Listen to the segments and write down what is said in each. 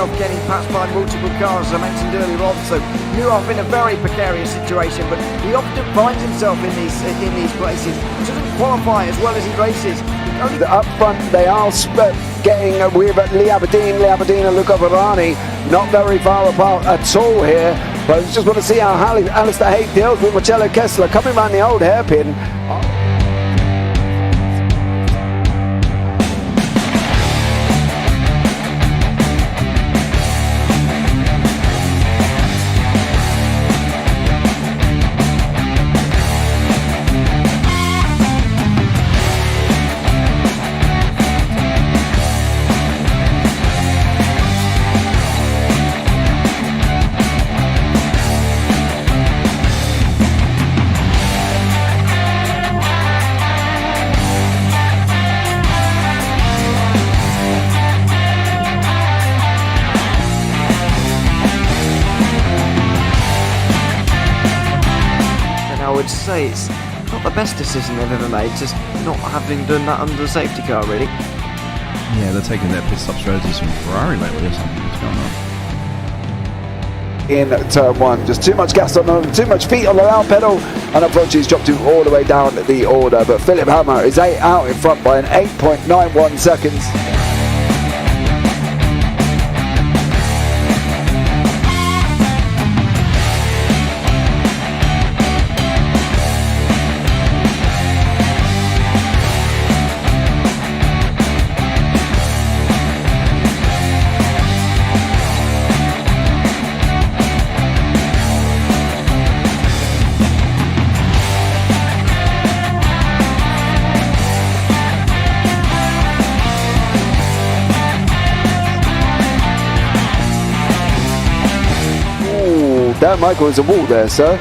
himself getting passed by multiple cars, as I mentioned earlier on, so knew off in a very precarious situation, but he often finds himself in these places. He doesn't qualify as well as he races. Up front they are getting with Lee Aberdeen and Luca Varani not very far apart at all here, but I just want to see how Alistair Haig deals with Marcello Kessler coming around the old hairpin. I would say it's not the best decision they've ever made, just not having done that under the safety car, really. Yeah, they're taking their pit stop strategies from Ferrari lately or something. What's going on? In turn one, just too much gas on them, too much feet on the down pedal, and unfortunately he's dropped him all the way down the order, but Philip Hammer is out in front by an 8.91 seconds. Dan Michael is a wall there, sir.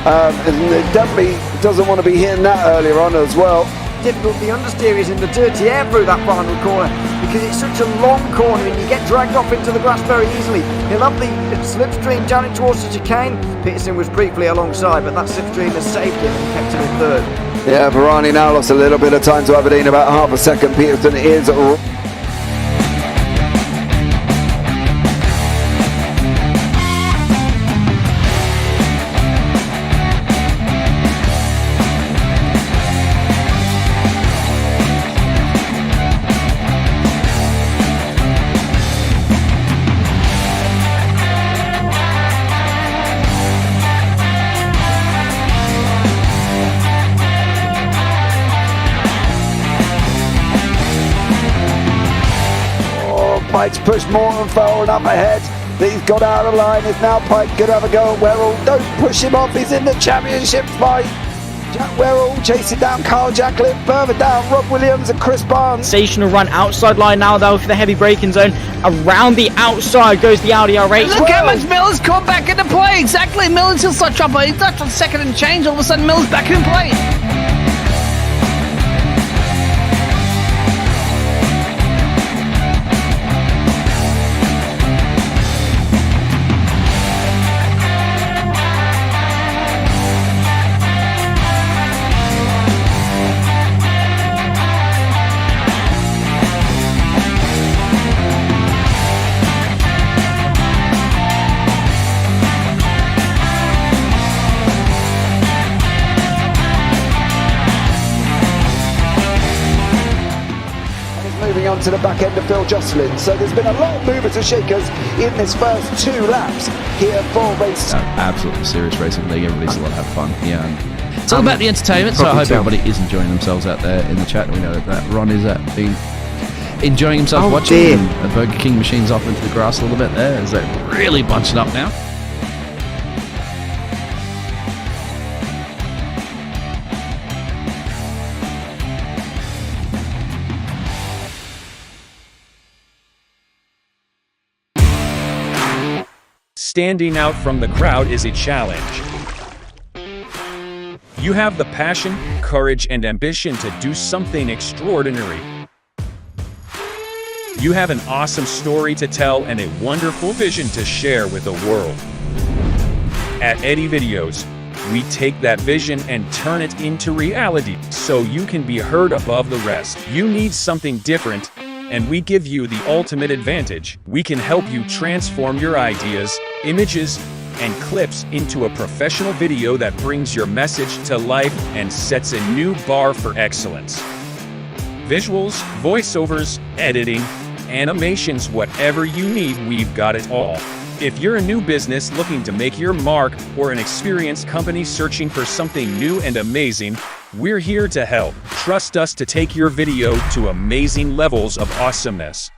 And definitely doesn't want to be hitting that earlier on as well. Difficult, the understeer is in the dirty air through that final corner because it's such a long corner and you get dragged off into the grass very easily. He'll have the slipstream down it towards the chicane. Peterson was briefly alongside, but that slipstream has saved him and kept him in third. Yeah, Varani now lost a little bit of time to Aberdeen, about half a second. Peterson is Pike's pushed Morton forward up ahead. He's got out of line. It's now Pike could have a go at Werrell. Don't push him off. He's in the championship fight. Jack Werrell chasing down Carl Jacklin. Further down, Rob Williams and Chris Barnes. Sensational run outside line now though for the heavy braking zone. Around the outside goes the Audi R8. Look how much Miller's come back into play. Exactly. Miller's still such trouble. He's left on second and change. All of a sudden Miller's back in play. Moving on to the back end of Phil Jocelyn. So there's been a lot of movers and shakers in this first 2 laps here for race. Absolutely serious racing league. Everybody's a lot have fun. Yeah, it's all about the entertainment. So I hope everybody is enjoying themselves out there in the chat. We know that Ron is been enjoying himself watching. And the Burger King machine's off into the grass a little bit there as they're really bunching up now. Standing out from the crowd is a challenge. You have the passion, courage, and ambition to do something extraordinary. You have an awesome story to tell and a wonderful vision to share with the world. At Eddie Videos, we take that vision and turn it into reality so you can be heard above the rest. You need something different, and we give you the ultimate advantage. We can help you transform your ideas, images, and clips into a professional video that brings your message to life and sets a new bar for excellence. Visuals, voiceovers, editing, animations, whatever you need, we've got it all. If you're a new business looking to make your mark or an experienced company searching for something new and amazing, we're here to help. Trust us to take your video to amazing levels of awesomeness.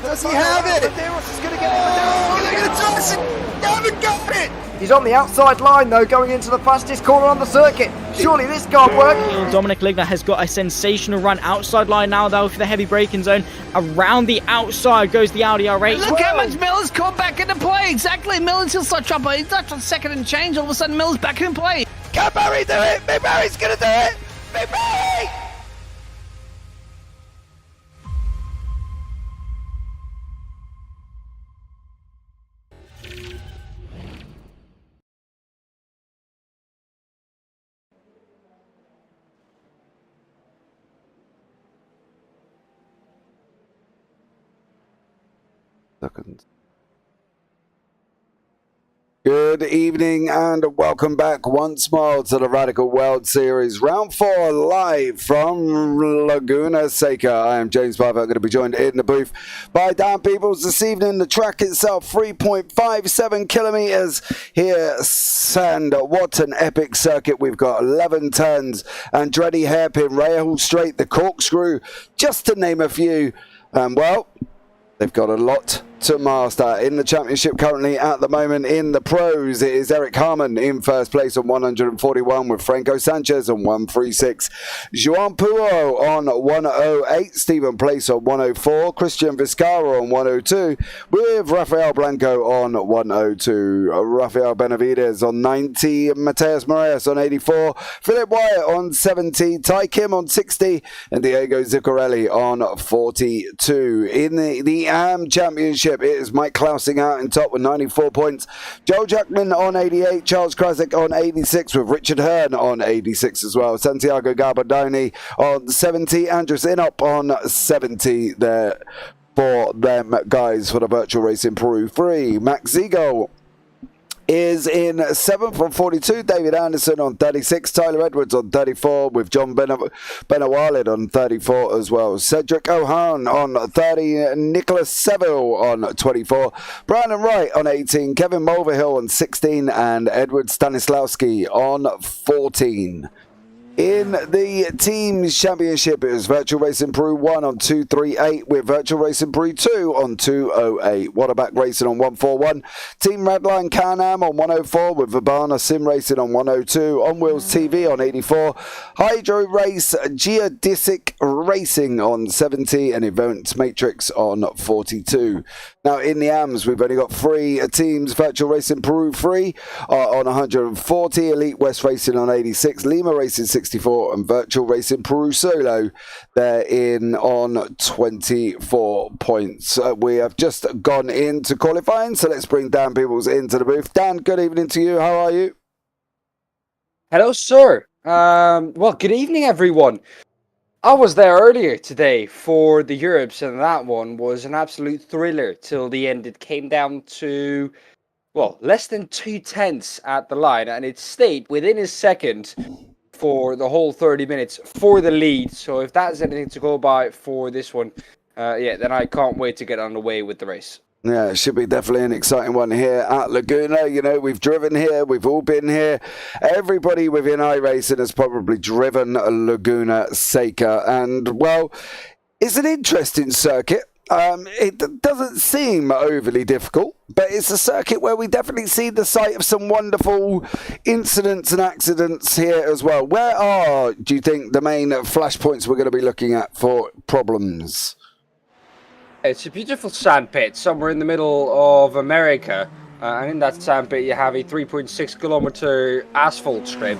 Does he have it? Medeiros is going to get it. Oh, they're going to toss it. They haven't got it. He's on the outside line though, going into the fastest corner on the circuit. Surely this can't work. Dominic Ligner has got a sensational run outside line now though for the heavy braking zone. Around the outside goes the Audi R8. Look how much Miller's come back into play. Exactly. Miller's still such up. He's not on second and change. All of a sudden, Miller's back in play. Can Barry do it? Big Barry's going to do it. Big Barry. Good evening and welcome back once more to the Radical World Series Round 4 live from Laguna, Seca. I am James Piper. I'm going to be joined in the booth by Daan Pepels this evening. The track itself 3.57 kilometers here, and what an epic circuit. We've got 11 turns, Andretti hairpin, rail straight, the corkscrew, just to name a few. Well, they've got a lot to master. In the championship currently at the moment in the pros, it is Eric Harmon in first place on 141 with Franco Sanchez on 136, Joan Puo on 108, Stephen Place on 104, Christian Vizcarra on 102 with Rafael Blanco on 102, Rafael Benavides on 90, Mateus Moraes on 84, Philip Wyatt on 70, Ty Kim on 60 and Diego Zuccarelli on 42. In the AM Championship, it is Mike Klausing out in top with 94 points. Joe Jackman on 88. Charles Krasik on 86 with Richard Hearn on 86 as well. Santiago Garbadoni on 70. Andres Inop on 70 there for them guys for the virtual race in Peru 3. Max Ziegel is in 7th on 42, David Anderson on 36, Tyler Edwards on 34 with John Benawalid on 34 as well, Cedric O'Han on 30, Nicholas Seville on 24, Brandon Wright on 18, Kevin Mulvihill on 16 and Edward Stanislawski on 14. In the Teams Championship, it was Virtual Racing Peru 1 on 238 with Virtual Racing Peru 2 on 208. Waterback Racing on 141. Team Redline Can-Am on 104 with Verbana Sim Racing on 102. On Wheels TV on 84. Hydro Race Geodesic Racing on 70 and Event Matrix on 42. Now in the AMs, we've only got 3 teams. Virtual Racing Peru 3 on 140. Elite West Racing on 86. Lima Racing 64 and Virtual Racing Peru Solo, they're in on 24 points. We have just gone into qualifying, so let's bring Daan Pepels into the booth. Dan, good evening to you. How are you? Hello, sir. Well, good evening, everyone. I was there earlier today for the Europes, and that one was an absolute thriller till the end. It came down to, well, less than 2/10 at the line, and it stayed within a second for the whole 30 minutes for the lead. So if that's anything to go by for this one, then I can't wait to get underway with the race. Yeah, it should be definitely an exciting one here at Laguna. You know, we've driven here, we've all been here. Everybody within iRacing has probably driven Laguna Seca. And, well, it's an interesting circuit. It doesn't seem overly difficult, but it's a circuit where we definitely see the sight of some wonderful incidents and accidents here as well. Where are, do you think, the main flashpoints we're going to be looking at for problems? It's a beautiful sandpit somewhere in the middle of America, and in that sandpit you have a 3.6 kilometer asphalt strip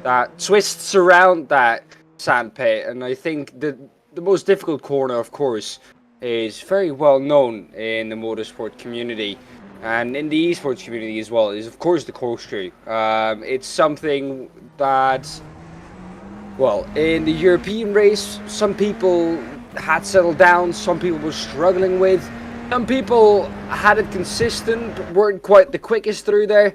that twists around that sandpit, and I think the most difficult corner, of course, is very well known in the motorsport community and in the esports community as well, is of course the corkscrew. It's something that, well, in the European race, some people had settled down, some people were struggling with, some people had it consistent, weren't quite the quickest through there,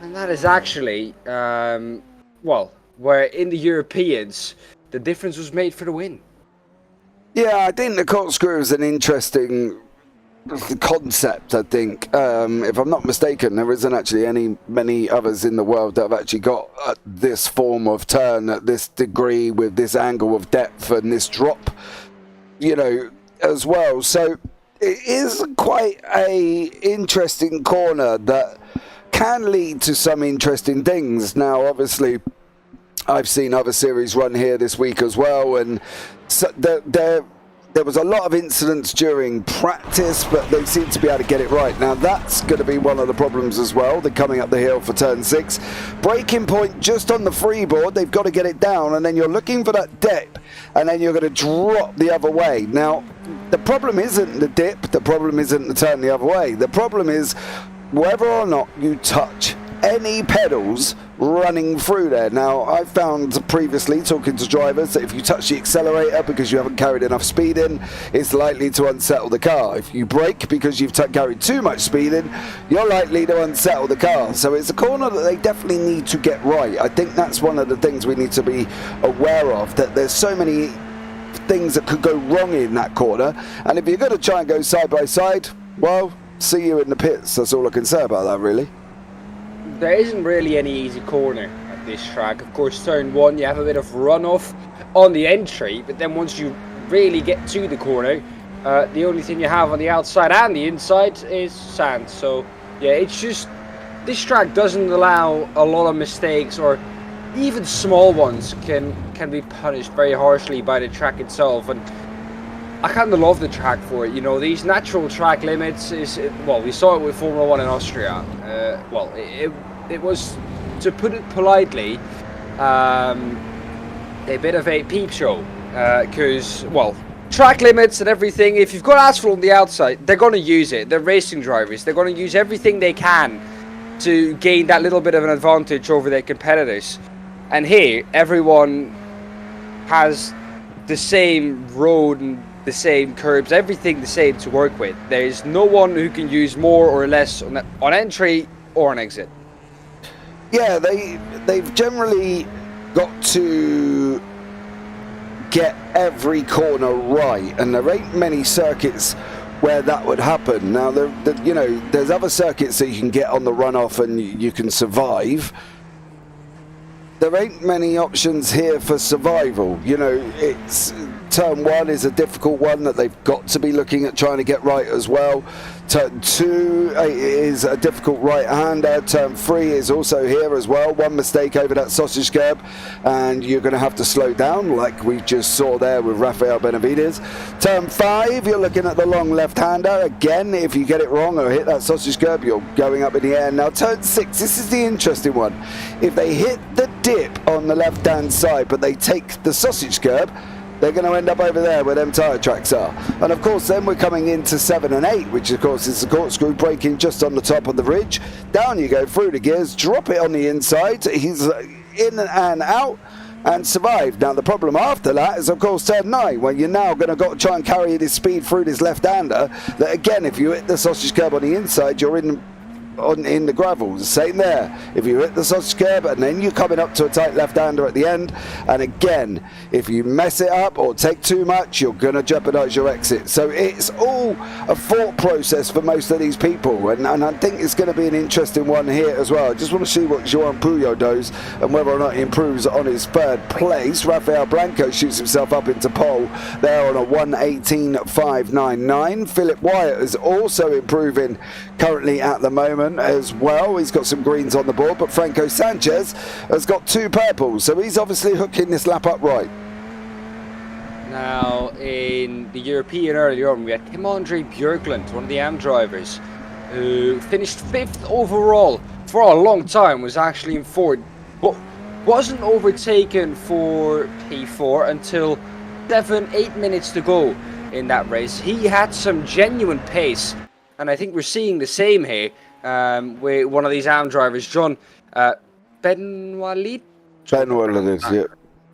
and that is actually, well, where in the Europeans, the difference was made for the win. Yeah, I think the corkscrew is an interesting concept, I think. If I'm not mistaken, there isn't actually many others in the world that have actually got this form of turn at this degree with this angle of depth and this drop, you know, as well. So it is quite a interesting corner that can lead to some interesting things. Now, obviously, I've seen other series run here this week as well, and so there was a lot of incidents during practice, but they seem to be able to get it right. Now, that's going to be one of the problems as well. They're coming up the hill for turn 6. Braking point just on the freeboard. They've got to get it down, and then you're looking for that dip, and then you're going to drop the other way. Now, the problem isn't the dip. The problem isn't the turn the other way. The problem is whether or not you touch any pedals running through there. Now, I've found previously, talking to drivers, that if you touch the accelerator because you haven't carried enough speed in, it's likely to unsettle the car. If you brake because you've carried too much speed in, you're likely to unsettle the car. So it's a corner that they definitely need to get right. I think that's one of the things we need to be aware of, that there's so many things that could go wrong in that corner, and if you're going to try and go side by side, well, see you in the pits. That's all I can say about that, really. There isn't really any easy corner at this track. Of course, turn 1, you have a bit of runoff on the entry, but then once you really get to the corner, the only thing you have on the outside and the inside is sand. So, yeah, it's just, this track doesn't allow a lot of mistakes, or even small ones can be punished very harshly by the track itself. And I kind of love the track for it. You know, these natural track limits well, we saw it with Formula 1 in Austria. Well, it was, to put it politely, a bit of a peep show, because, well, track limits and everything, if you've got asphalt on the outside, they're going to use it. They're racing drivers. They're going to use everything they can to gain that little bit of an advantage over their competitors. And here, everyone has the same road and the same curbs, everything the same to work with. There's no one who can use more or less on entry or on exit. Yeah, they've generally got to get every corner right, and there ain't many circuits where that would happen. Now, you know, there's other circuits that you can get on the runoff and you can survive. there ain't many options here for survival. You know, it's turn 1 is a difficult one that they've got to be looking at trying to get right as well. Turn 2 is a difficult right-hander. Turn 3 is also here as well. One mistake over that sausage curb and you're going to have to slow down like we just saw there with Rafael Benavides. Turn 5, you're looking at the long left-hander. Again, if you get it wrong or hit that sausage curb, you're going up in the air. Now turn 6, this is the interesting one. If they hit the dip on the left-hand side but they take the sausage curb, they're going to end up over there where them tyre tracks are. And of course then we're coming into 7 and 8, which of course is the corkscrew braking just on the top of the ridge. Down you go through the gears, drop it on the inside. He's in and out and survived. Now the problem after that is of course turn 9, when you're now going to try and carry this speed through this left-hander, that again, if you hit the sausage curb on the inside, you're in the gravel. Same there. If you hit the sausage curb and then you're coming up to a tight left-hander at the end, and again, if you mess it up or take too much, you're going to jeopardize your exit. So it's all a thought process for most of these people, and I think it's going to be an interesting one here as well. I just want to see what Joan Puyo does and whether or not he improves on his 3rd place. Rafael Blanco shoots himself up into pole there on a 1:18.599. Philip Wyatt is also improving currently at the moment as well. He's got some greens on the board, but Franco Sanchez has got 2 purples, so he's obviously hooking this lap up right. Now, in the European earlier on, we had Kim-Andre Björklund, one of the AM drivers, who finished 5th overall for a long time, was actually in 4th, but wasn't overtaken for P4 until 7-8 minutes to go in that race. He had some genuine pace, and I think we're seeing the same here with one of these AM drivers, John Benwalid. Yeah.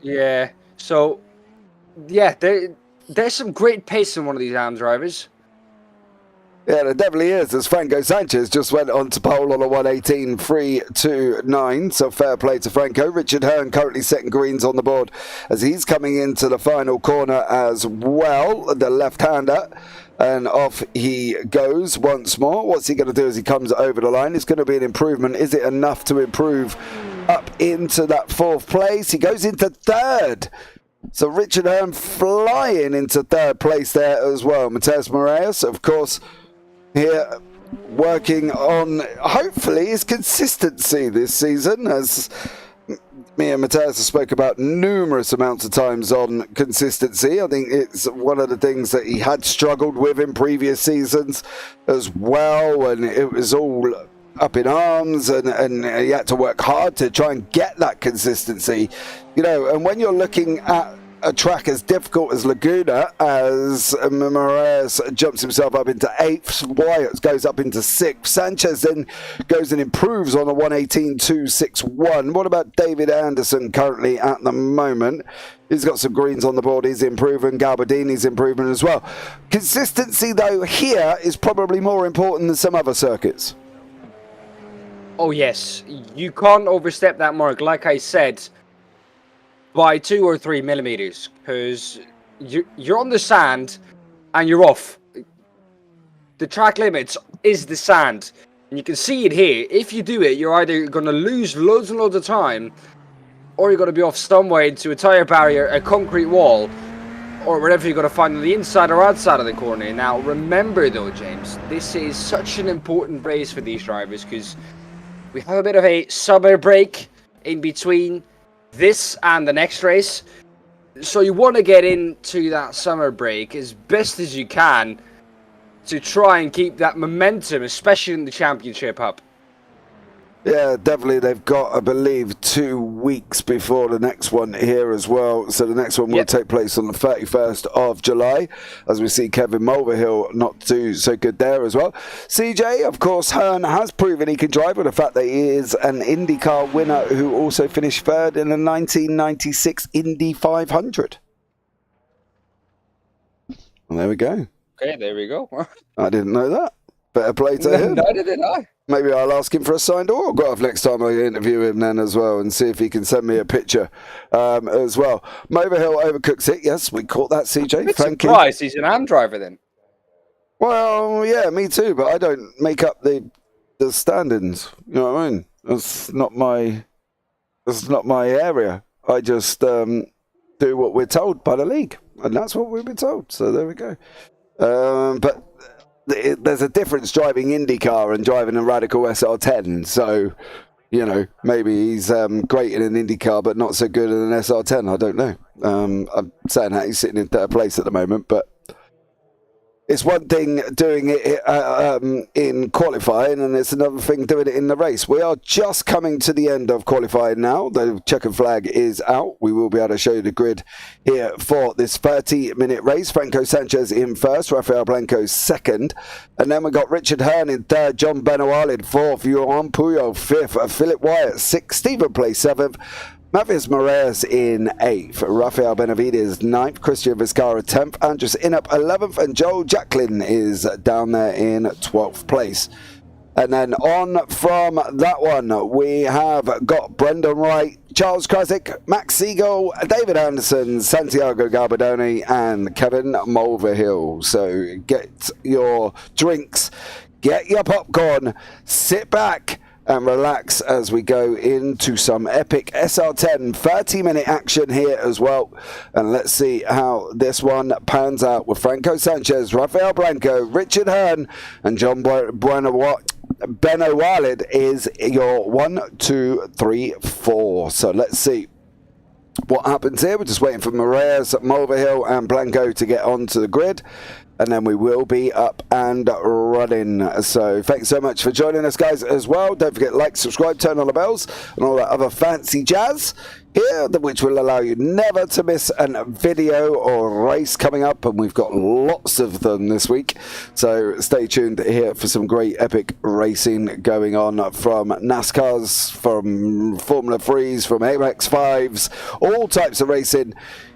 Yeah, so, yeah, there's some great pace in one of these AM drivers. Yeah, there definitely is, as Franco Sanchez just went on to pole on a 1:18.329, so fair play to Franco. Richard Hearn currently setting greens on the board as he's coming into the final corner as well, the left-hander, and off he goes once more. What's he going to do as he comes over the line? It's going to be an improvement. Is it enough to improve up into that 4th place? He goes into 3rd. So Richard Hearn flying into 3rd place there as well. Mateus Moraes, of course, here working on hopefully his consistency this season, as me and Mateus spoke about numerous amounts of times on consistency. I think it's one of the things that he had struggled with in previous seasons as well, and it was all up in arms, and he had to work hard to try and get that consistency, you know. And when you're looking at a track as difficult as Laguna, as Moraes jumps himself up into 8th, Wyatt goes up into 6th, Sanchez then goes and improves on a 1:18.261. What about David Anderson currently at the moment? He's got some greens on the board, he's improving. Galbardini's improving as well. Consistency though here is probably more important than some other circuits. Oh yes, you can't overstep that mark, like I said, by 2 or 3 millimeters, because you're on the sand and you're off. The track limits is the sand, and you can see it here. If you do it, you're either going to lose loads and loads of time, or you're going to be off somewhere into a tyre barrier, a concrete wall, or whatever you're going to find on the inside or outside of the corner. Now remember though, James, this is such an important race for these drivers, because we have a bit of a summer break in between this and the next race, so you want to get into that summer break as best as you can to try and keep that momentum, especially in the championship, up. Yeah, definitely. They've got, I believe, 2 weeks before the next one here as well. So the next one will take place on the 31st of July, as we see Kevin Mulvihill not do so good there as well. CJ, of course, Hearn has proven he can drive, with the fact that he is an IndyCar winner who also finished 3rd in the 1996 Indy 500. And there we go. Okay, there we go. I didn't know that. Better play to him. Neither did I. Maybe I'll ask him for a signed autograph next time I interview him then as well, and see if he can send me a picture as well. Mulvihill overcooks it. Yes, we caught that, CJ. I'm Thank you. surprised he's an AM driver then. Well, yeah, me too, but I don't make up the standings. You know what I mean? That's not my It's not my area. I just do what we're told by the league, and that's what we've been told. So there we go. But there's a difference driving IndyCar and driving a Radical SR10. So, you know, maybe he's great in an IndyCar, but not so good in an SR10. I don't know. I'm saying that he's sitting in third place at the moment, but it's one thing doing it in qualifying, and it's another thing doing it in the race. We are just coming to the end of qualifying now. The checkered flag is out. We will be able to show you the grid here for this 30-minute race. Franco Sanchez in first, Rafael Blanco second, and then we got Richard Hearn in third, John Benoit in fourth, Johan Puyol fifth, Philip Wyatt sixth, Stephen Place seventh, Mavis Moraes in 8th, Rafael Benavides 9th, Christian Vizcarra 10th, Andres Inup 11th, and Joel Jacklin is down there in 12th place. And then on from that one, we have got Brendan Wright, Charles Krasick, Max Siegel, David Anderson, Santiago Garbadoni, and Kevin Mulvihill. So get your drinks, get your popcorn, sit back and relax as we go into some epic SR10 30-minute action here as well. And let's see how this one pans out with Franco Sanchez, Rafael Blanco, Richard Hearn, and John Benoit is your 1, 2, 3, 4. So let's see what happens here. We're just waiting for Moraes, Mulvihill, and Blanco to get onto the grid, and then we will be up and running. So thanks so much for joining us, guys, as well. Don't forget, like, subscribe, turn on the bells, and all that other fancy jazz here, which will allow you never to miss a video or race coming up, and we've got lots of them this week. So stay tuned here for some great epic racing going on from NASCARs, from Formula 3s, from MX5s, all types of racing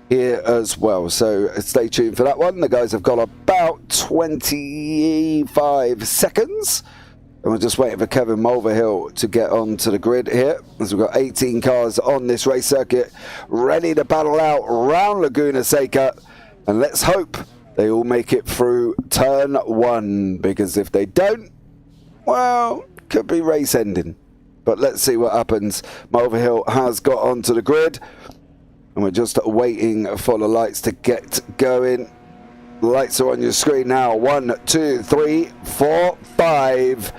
here as well. So stay tuned for that one. The guys have got about 25 seconds, and we're just waiting for Kevin Mulvihill to get onto the grid here, as we've got 18 cars on this race circuit ready to battle out round Laguna Seca, and let's hope they all make it through turn 1, because if they don't, well, could be race ending. But let's see what happens. Mulvihill has got onto the grid, and we're just waiting for the lights to get going. The lights are on your screen now. 1, 2, 3, 4, 5.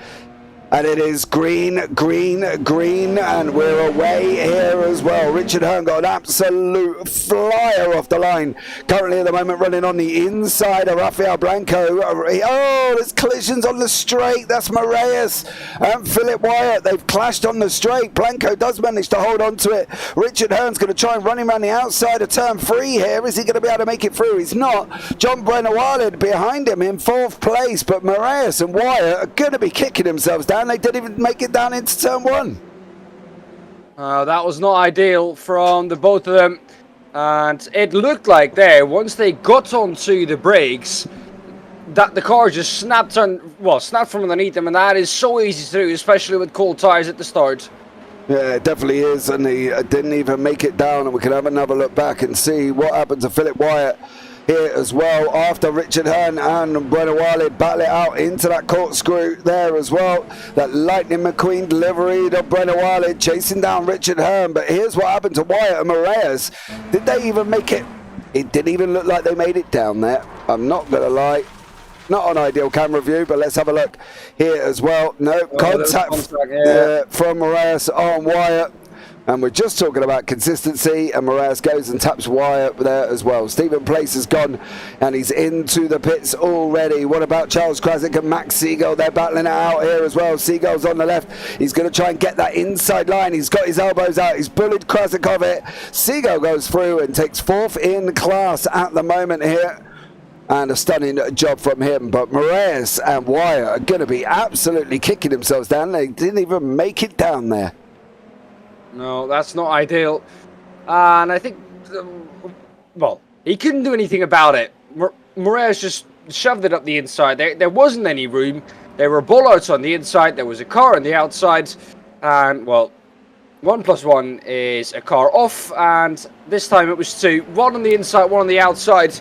And it is green, green, green, and we're away here as well. Richard Hearn got an absolute flyer off the line. Currently at the moment running on the inside of Rafael Blanco. Oh, there's collisions on the straight. That's Moraes and Philip Wyatt. They've clashed on the straight. Blanco does manage to hold on to it. Richard Hearn's going to try and run him around the outside of turn 3 here. Is he going to be able to make it through? He's not. John Benoit behind him in 4th place, but Moraes and Wyatt are going to be kicking themselves down. They didn't even make it down into turn 1. That was not ideal from the both of them, and it looked like there, once they got onto the brakes, that the car just snapped from underneath them, and that is so easy to do, especially with cold tires at the start. Yeah, it definitely is, and he didn't even make it down, and we can have another look back and see what happened to Philip Wyatt here as well, after Richard Hearn and Benoit battle it out into that corkscrew there as well. That Lightning McQueen delivery to Benoit chasing down Richard Hearn. But here's what happened to Wyatt and Moraes. Did they even make it? It didn't even look like they made it down there. I'm not going to lie. Not an ideal camera view, but let's have a look here as well. No, contact from Moraes on Wyatt. And we're just talking about consistency, and Moraes goes and taps Wyatt there as well. Stephen Place has gone, and he's into the pits already. What about Charles Krasick and Max Siegel? They're battling it out here as well. Siegel's on the left. He's going to try and get that inside line. He's got his elbows out. He's bullied Krasick off it. Siegel goes through and takes 4th in class at the moment here. And a stunning job from him. But Moraes and Wyatt are going to be absolutely kicking themselves down. They didn't even make it down there. No, that's not ideal. And I think, well, he couldn't do anything about it. Moraes just shoved it up the inside. There wasn't any room. There were bollards on the inside. There was a car on the outside. And, well, 1 + 1 is a car off. And this time it was 2. 1 on the inside, 1 on the outside.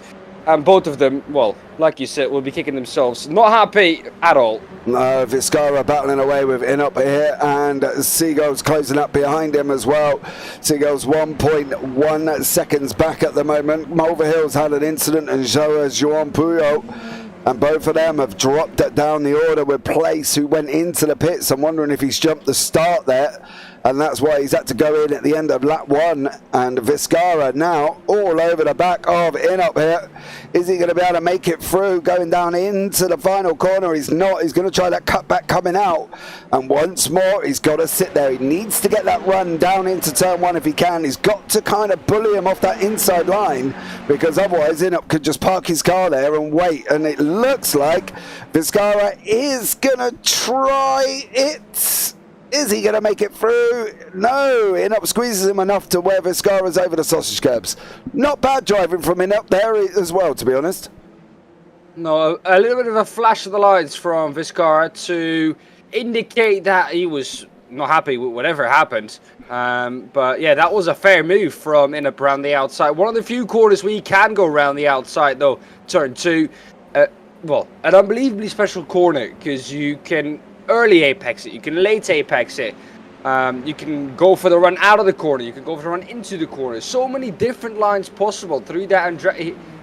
And both of them, well, like you said, will be kicking themselves. Not happy at all. No, Vizcara battling away with Inup here, and Seagull's closing up behind him as well. Seagull's 1.1 seconds back at the moment. Mulverhill's had an incident, and so has Juan Puyo. And both of them have dropped it down the order with Place, who went into the pits. I'm wondering if he's jumped the start there, and that's why he's had to go in at the end of lap 1. And Vizcara now all over the back of Inup here. Is he going to be able to make it through, going down into the final corner? He's not. He's going to try that cutback coming out. And once more, he's got to sit there. He needs to get that run down into turn 1 if he can. He's got to kind of bully him off that inside line, because otherwise Inup could just park his car there and wait. And it looks like Vizcara is going to try it. Is he going to make it through? No, Inup squeezes him enough to where Vizcara's over the sausage curbs. Not bad driving from Inup there as well, to be honest. No, a little bit of a flash of the lights from Vizcara to indicate that he was not happy with whatever happened. But yeah, that was a fair move from Inup around the outside. One of the few corners where you can go around the outside, though, turn 2. Well, an unbelievably special corner, because you can early apex it, you can late apex it, you can go for the run out of the corner, you can go for the run into the corner. So many different lines possible through that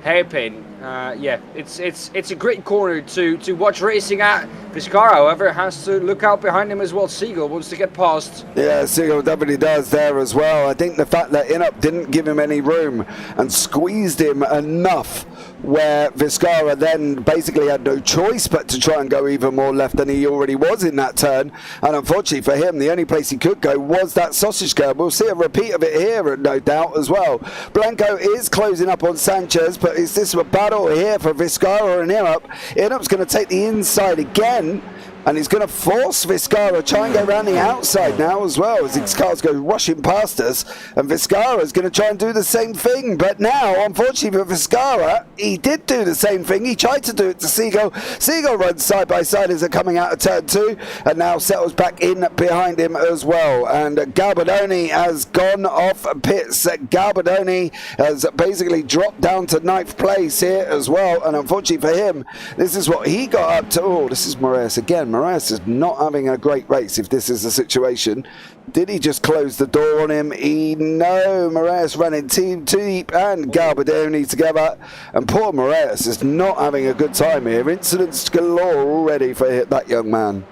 hairpin. Yeah, it's a great corner to watch racing at. Vizcara, however, has to look out behind him as well. Seagull wants to get past. Yeah, Seagull definitely does there as well. I think the fact that Inup didn't give him any room and squeezed him enough, where Vizcara then basically had no choice but to try and go even more left than he already was in that turn. And unfortunately for him, the only place he could go was that sausage curb. We'll see a repeat of it here, no doubt, as well. Blanco is closing up on Sanchez, but is this a battle here for Vizcara and Inup? Inup's going to take the inside again, and he's going to force Vizcara, try and go around the outside now as well, as his cars go rushing past us, and Vizcara's going to try and do the same thing. But now, unfortunately for Vizcara, he did do the same thing. He tried to do it to Seagull. Seagull runs side by side as they're coming out of turn 2, and now settles back in behind him as well. And Garbadoni has gone off pits. Garbadoni has basically dropped down to 9th place here as well, and unfortunately for him, this is what he got up to. Oh, this is Moraes again. Moraes is not having a great race if this is the situation. Did he just close the door on him? No, Moraes running Team Deep and Garbadoni together, and poor Moraes is not having a good time here. Incidents galore already for that young man.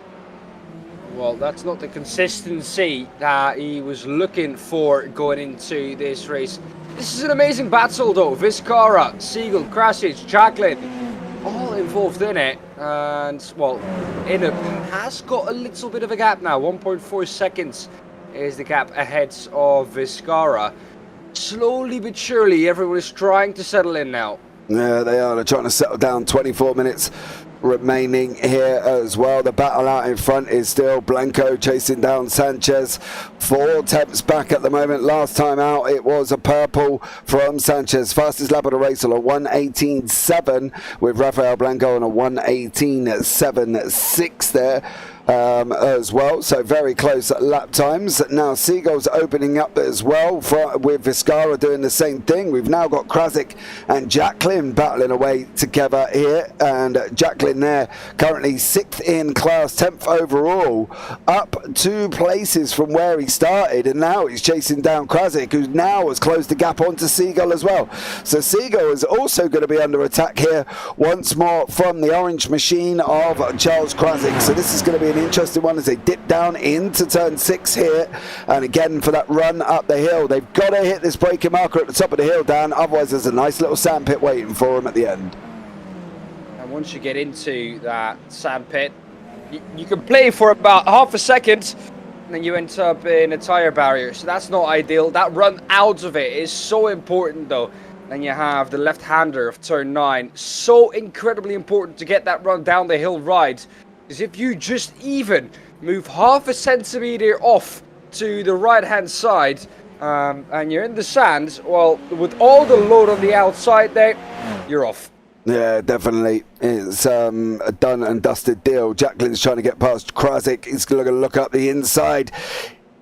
Well, that's not the consistency that he was looking for going into this race. This is an amazing battle though. Vizcara, Seagull, Krasic, Jacqueline, all involved in it. And, well, Inup has got a little bit of a gap now. 1.4 seconds is the gap ahead of Vizcara. Slowly but surely, everyone is trying to settle in now. Yeah, they are. They're trying to settle down. 24 minutes remaining here as well. The battle out in front is still Blanco chasing down Sanchez. 4 attempts back at the moment. Last time out it was a purple from Sanchez. Fastest lap of the race on a 1:18.7 with Rafael Blanco on a 1:18.76 there. As well, so very close lap times. Now Seagull's opening up as well with Vizcara doing the same thing. We've now got Krasic and Jacqueline battling away together here, and Jacqueline there currently 6th in class, 10th overall, up 2 places from where he started, and now he's chasing down Krasic, who now has closed the gap onto Seagull as well. So Seagull is also going to be under attack here once more from the orange machine of Charles Krasic. So this is going to be an interesting one as they dip down into turn 6 here, and again for that run up the hill, they've got to hit this braking marker at the top of the hill, Dan, otherwise there's a nice little sand pit waiting for them at the end. And once you get into that sand pit, you can play for about half a second and then you end up in a tire barrier, so that's not ideal. That run out of it is so important though. Then you have the left-hander of turn 9, so incredibly important to get that run down the hill right. Is if you just even move half a centimeter off to the right hand side and you're in the sand, well, with all the load on the outside there, you're off. Yeah, definitely. It's a done and dusted deal. Jacqueline's trying to get past Krasic. He's going to look up the inside.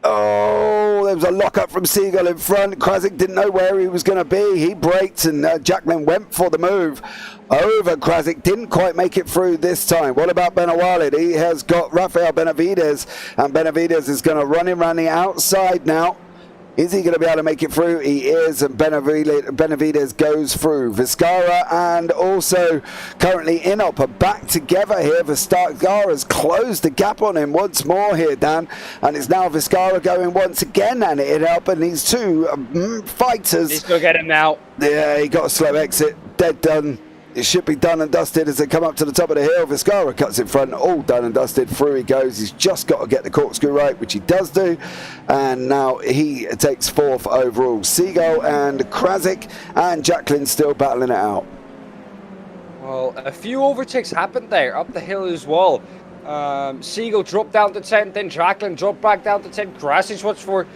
Oh, there was a lock-up from Seagull in front. Krasick didn't know where he was going to be. He braked, and Jacqueline went for the move over Krasick. Didn't quite make it through this time. What about Benawalid? He has got Rafael Benavides, and Benavides is going to run him around the outside now. Is he going to be able to make it through? He is, and Benavides goes through. Vizcara and also currently Inop are back together here. Vizcara's closed the gap on him once more here, Dan. And it's now Vizcara going once again, and Inop, and these two fighters. He's going to get him now. Yeah, he got a slow exit. Dead done. It should be done and dusted as they come up to the top of the hill. Vizcara cuts in front, all done and dusted. Through he goes. He's just got to get the corkscrew right, which he does do. And now he takes 4th overall. Seagull and Krasick and Jacqueline still battling it out. Well, a few overtakes happened there up the hill as well. Seagull dropped down to 10th, then Jacqueline dropped back down to 10th. Krasick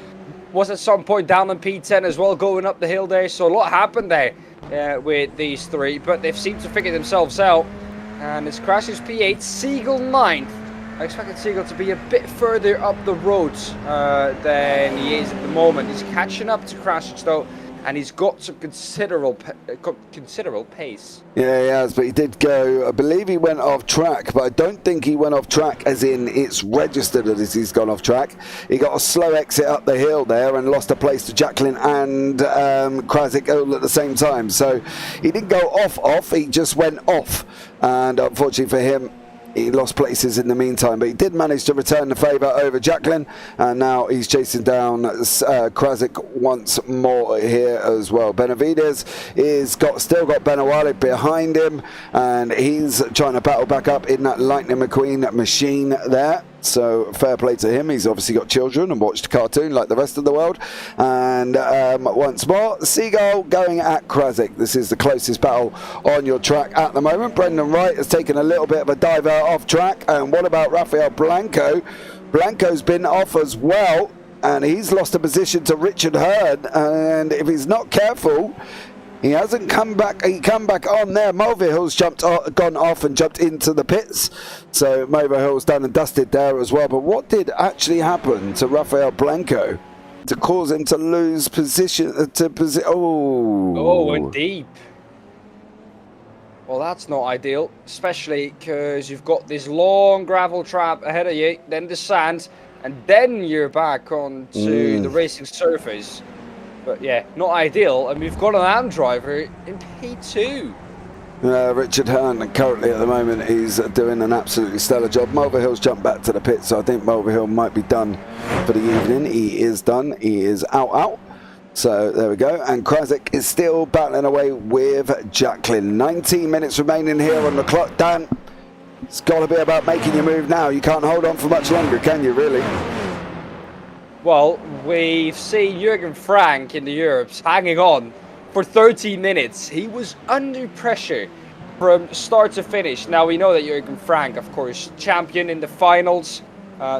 was at some point down in P10 as well, going up the hill there. So a lot happened there. With these three, but they've seemed to figure themselves out. And it's Krasick's P8, Seagull 9th. I expected Seagull to be a bit further up the road than he is at the moment. He's catching up to Krasick though, and he's got some considerable pace. Yeah, he has, but he did go, I believe he went off track, but I don't think he went off track as in it's registered as he's gone off track. He got a slow exit up the hill there and lost a place to Jacqueline and Krasick all at the same time. So he didn't go off, he just went off. And unfortunately for him, he lost places in the meantime, but he did manage to return the favour over Jacqueline, and now he's chasing down Krasick once more here as well. Benavides still got Benawalid behind him, and he's trying to battle back up in that Lightning McQueen machine there. So fair play to him. He's obviously got children and watched a cartoon like the rest of the world. And once more, Seagull going at Krasick. This is the closest battle on your track at the moment. Brendan Wright has taken a little bit of a dive out off track. And what about Rafael Blanco? Blanco's been off as well, and he's lost a position to Richard Hearn. And if he's not careful, he hasn't come back. He come back on there. Mulvihill's gone off and jumped into the pits. So Mulvihill's done and dusted there as well. But what did actually happen to Rafael Blanco to cause him to lose position? Went deep. Well, that's not ideal, especially because you've got this long gravel trap ahead of you, then the sand, and then you're back onto the racing surface. But yeah, not ideal. And we've got an AM driver in P2. Richard Hearn currently at the moment he's doing an absolutely stellar job. Mulvihill's jumped back to the pit, so I think Mulvihill might be done for the evening. He is done. He is out. So there we go. And Krasick is still battling away with Jacqueline. 19 minutes remaining here on the clock. Dan, it's got to be about making your move now. You can't hold on for much longer, can you, really? Well, we've seen Jürgen Frank in the Europes hanging on for 13 minutes. He was under pressure from start to finish. Now, we know that Jürgen Frank, of course, champion in the finals.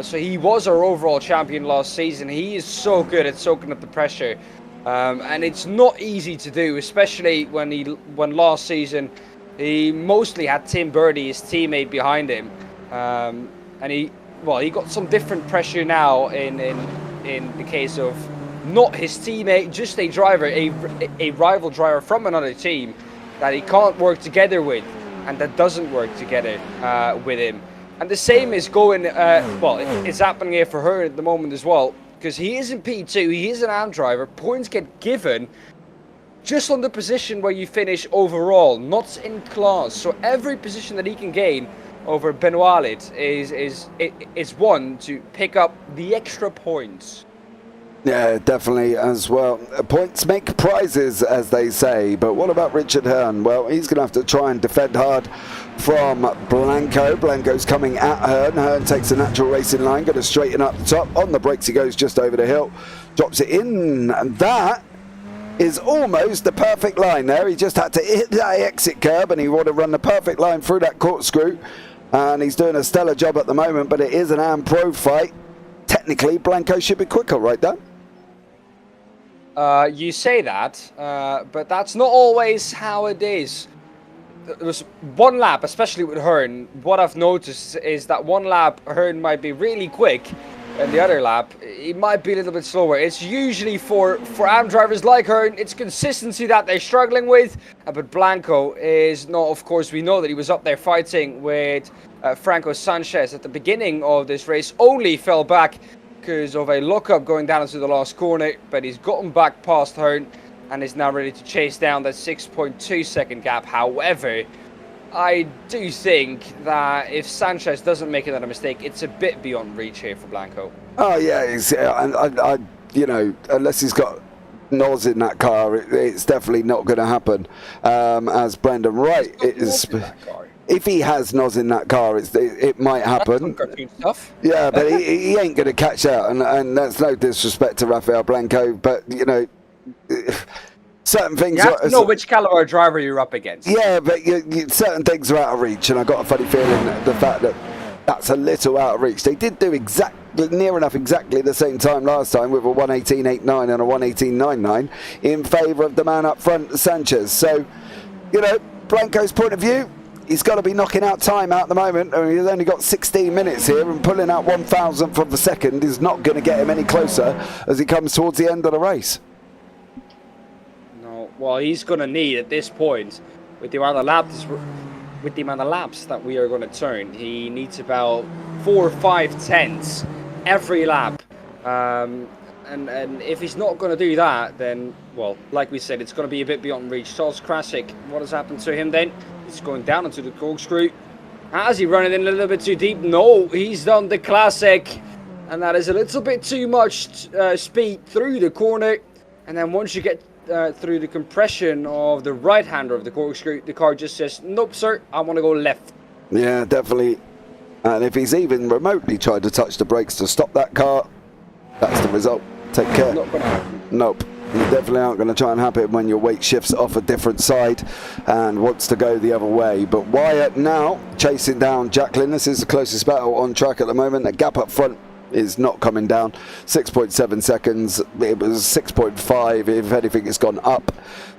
So he was our overall champion last season. He is so good at soaking up the pressure. And it's not easy to do, especially when last season he mostly had Tim Birdie, his teammate, behind him. And he got some different pressure now in the case of not his teammate, just a driver, a rival driver from another team that he can't work together with, and that doesn't work together with him. And the same is going, it's happening here for her at the moment as well, because he is in P2, he is an AM driver. Points get given just on the position where you finish overall, not in class. So every position that he can gain over Benawalid is one to pick up the extra points. Yeah, definitely as well. Points make prizes, as they say. But what about Richard Hearn? Well, he's going to have to try and defend hard from Blanco. Blanco's coming at Hearn. Hearn takes a natural racing line, going to straighten up the top. On the brakes he goes just over the hill. Drops it in, and that is almost the perfect line there. He just had to hit that exit curb, and he would have run the perfect line through that corkscrew. And he's doing a stellar job at the moment, but it is an AM Pro fight. Technically, Blanco should be quicker, right, Dan? You say that, but that's not always how it is. there was one lap, especially with Hearn, what I've noticed is that one lap Hearn might be really quick, and the other lap it might be a little bit slower. It's usually for AM drivers like Hearn, it's consistency that they're struggling with. But Blanco is not, of course, we know that he was up there fighting with Franco Sanchez at the beginning of this race, only fell back because of a lockup going down into the last corner, but he's gotten back past Hearn and is now ready to chase down that 6.2 second gap. However, I do think that if Sanchez doesn't make another mistake, it's a bit beyond reach here for Blanco. Oh yeah, you know, unless he's got Noz in that car, it's definitely not going to happen. As Brendan Wright is, if he has Noz in that car, it might happen. Stuff. Yeah, but he ain't going to catch out, and that's no disrespect to Rafael Blanco, but you know, certain things. You have to know which caliber driver you're up against. Yeah, but certain things are out of reach, and I got a funny feeling that the fact that that's a little out of reach. They did do near enough exactly the same time last time with a 1:18.89 and a 1:18.99 in favour of the man up front, Sanchez. So, you know, Blanco's point of view, he's got to be knocking out time out at the moment. I mean, he's only got 16 minutes here, and pulling out 1,000th of a second is not going to get him any closer as he comes towards the end of the race. No, well, he's going to need at this point, with the amount of laps that we are going to turn, he needs about 4 or 5 tenths every lap. And if he's not going to do that, then, well, like we said, it's going to be a bit beyond reach. Charles Krasik, what has happened to him then? He's going down into the corkscrew. Has he run it in a little bit too deep? No, he's done the classic. And that is a little bit too much speed through the corner. And then once you get through the compression of the right-hander of the corkscrew, the car just says, nope, sir, I want to go left. Yeah, definitely. And if he's even remotely tried to touch the brakes to stop that car, that's the result. Take care. Not gonna happen. Nope. You definitely aren't going to try and happen when your weight shifts off a different side and wants to go the other way. But Wyatt now chasing down Jacqueline. This is the closest battle on track at the moment. The gap up front is not coming down. 6.7 seconds. It was 6.5. If anything, it's gone up.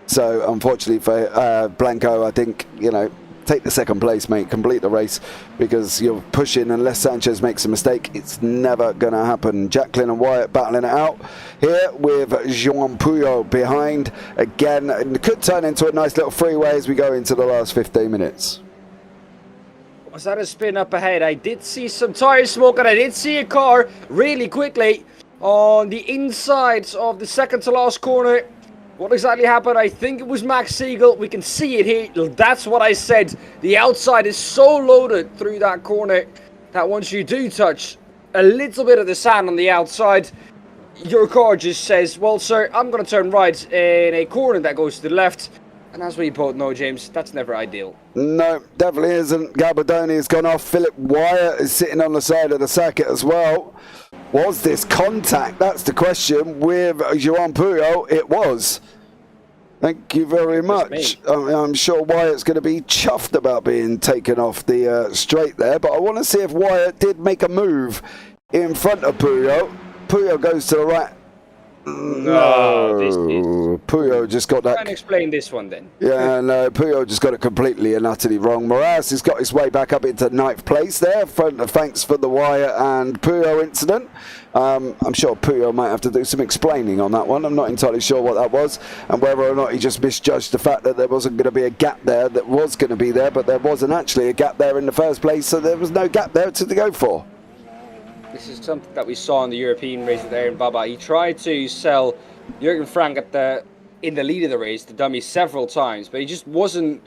So unfortunately for Blanco, I think, you know, take the second place, mate. Complete the race, because you're pushing. Unless Sanchez makes a mistake, it's never going to happen. Jacqueline and Wyatt battling it out here with Jean Puyol behind. Again, it could turn into a nice little freeway as we go into the last 15 minutes. Was that a spin up ahead? I did see some tire smoke, and I did see a car really quickly on the inside of the second to last corner. What exactly happened? I think it was Max Siegel. We can see it here. That's what I said. The outside is so loaded through that corner that once you do touch a little bit of the sand on the outside, your car just says, well, sir, I'm going to turn right in a corner that goes to the left. And as we both know, James, that's never ideal. No, definitely isn't. Gabardoni has gone off. Philip Wyatt is sitting on the side of the circuit as well. Was this contact? That's the question. With Joan Puyol, it was. Thank you very much. I'm sure Wyatt's going to be chuffed about being taken off the straight there, but I want to see if Wyatt did make a move in front of Puyol. Puyol goes to the right. No, Puyol just got that. Try and explain this one then. Yeah, no, Puyol just got it completely and utterly wrong. Moraes has got his way back up into 9th place there. Thanks for the Wyatt and Puyol incident. I'm sure Puyol might have to do some explaining on that one. I'm not entirely sure what that was, and whether or not he just misjudged the fact that there wasn't going to be a gap there that was going to be there, but there wasn't actually a gap there in the first place, so there was no gap there to go for. This is something that we saw in the European race with Aaron Baba. He tried to sell Jürgen Frank in the lead of the race, the dummy, several times, but he just wasn't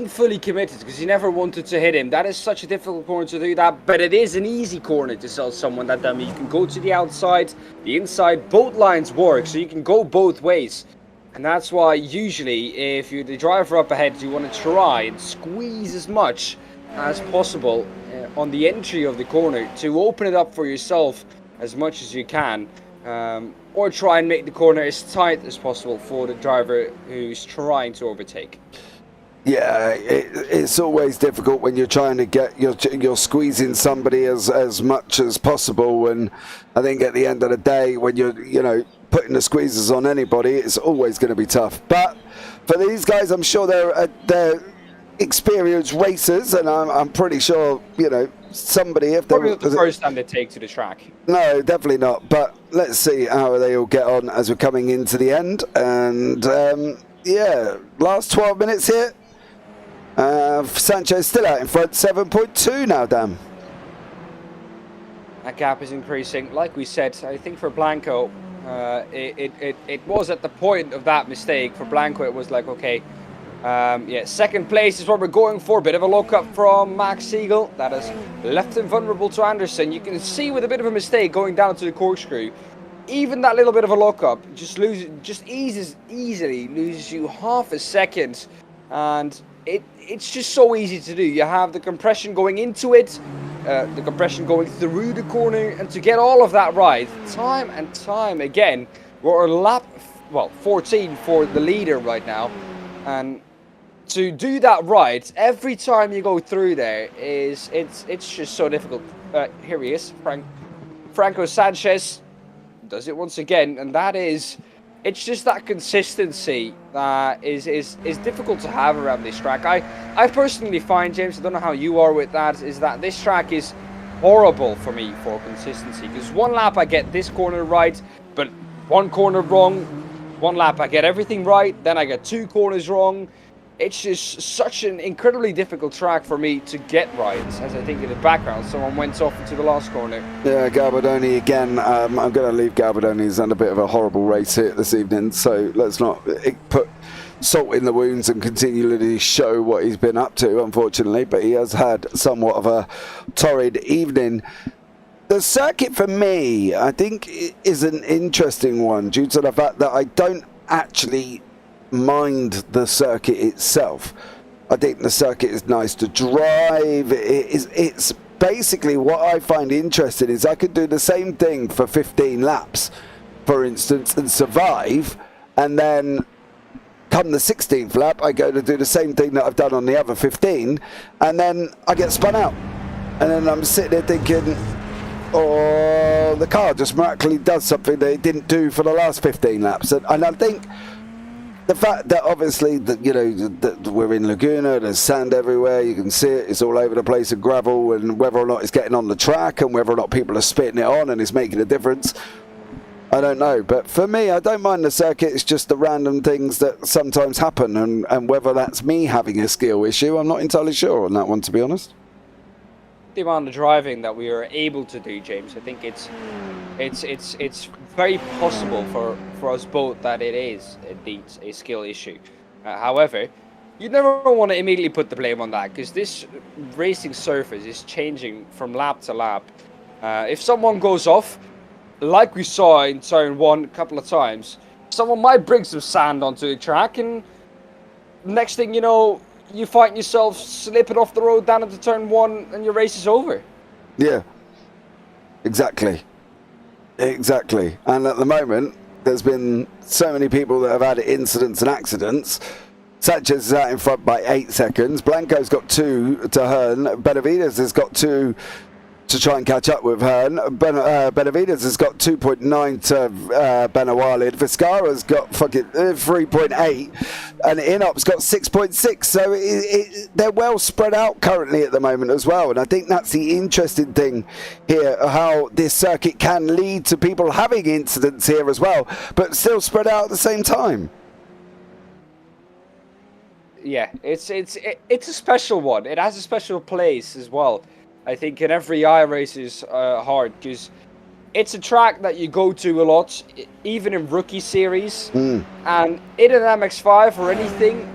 fully committed because he never wanted to hit him. That is such a difficult corner to do that, but it is an easy corner to sell someone that dummy. You can go to the outside, the inside, both lines work, so you can go both ways. And that's why usually if you're the driver up ahead, you want to try and squeeze as much as possible on the entry of the corner to open it up for yourself as much as you can, or try and make the corner as tight as possible for the driver who's trying to overtake. Yeah, it's always difficult when you're trying to get you're squeezing somebody as much as possible, and I think at the end of the day, when you're putting the squeezes on anybody, it's always going to be tough. But for these guys, I'm sure they're experienced racers, and I'm pretty sure, you know, somebody, if Probably not the first time they take to the track. No, definitely not. But let's see how they all get on as we're coming into the end. And yeah, last 12 minutes here. Sanchez still out in front, 7.2 now, Dan. That gap is increasing. Like we said, I think for Blanco, it was at the point of that mistake. For Blanco, it was like, okay, yeah, second place is what we're going for. Bit of a look-up from Max Siegel. That has left him vulnerable to Anderson. You can see with a bit of a mistake going down to the corkscrew, even that little bit of a look-up easily loses you half a second. And it's just so easy to do. You have the compression going into it, the compression going through the corner, and to get all of that right, time and time again, we're a lap, 14 for the leader right now, and to do that right, every time you go through there, it's just so difficult. Here he is, Franco Sanchez does it once again, and that is, it's just that consistency that is difficult to have around this track. I personally find, James, I don't know how you are with that, is that this track is horrible for me for consistency. Because one lap I get this corner right, but one corner wrong. One lap I get everything right, then I get two corners wrong. It's just such an incredibly difficult track for me to get right, as I think in the background someone went off into the last corner. Yeah, Garbadoni again. I'm going to leave Garbadoni. He's had a bit of a horrible race here this evening, so let's not put salt in the wounds and continually show what he's been up to, unfortunately, but he has had somewhat of a torrid evening. The circuit for me, I think, is an interesting one due to the fact that I don't actually mind the circuit itself. I think the circuit is nice to drive. It's basically what I find interesting is I could do the same thing for 15 laps, for instance, and survive, and then come the 16th lap, I go to do the same thing that I've done on the other 15, and then I get spun out. And then I'm sitting there thinking, oh, the car just miraculously does something that it didn't do for the last 15 laps. And I think the fact that obviously that, you know, that we're in Laguna, there's sand everywhere, you can see it, it's all over the place of gravel, and whether or not it's getting on the track and whether or not people are spitting it on and it's making a difference, I don't know. But for me, I don't mind the circuit. It's just the random things that sometimes happen, and whether that's me having a skill issue, I'm not entirely sure on that one, to be honest. The amount of driving that we are able to do, James, I think it's very possible for us both that it is indeed a skill issue. However, you never want to immediately put the blame on that, because this racing surface is changing from lap to lap. If someone goes off, like we saw in turn 1 a couple of times, someone might bring some sand onto the track, and next thing you know, you find yourself slipping off the road down into turn 1 and your race is over. Yeah, exactly. And at the moment, there's been so many people that have had incidents and accidents. Sanchez is out in front by 8 seconds. Blanco's got 2 to Hearn. Benavides has got 2 to try and catch up with Hearn. Benavides has got 2.9 to Benawalid. Vizcarra's got fucking 3.8, and Inop's got 6.6. So they're well spread out currently at the moment as well. And I think that's the interesting thing here, how this circuit can lead to people having incidents here as well, but still spread out at the same time. Yeah, it's a special one. It has a special place as well. I think in every iRace is hard, because it's a track that you go to a lot, even in rookie series. And in an MX-5 or anything,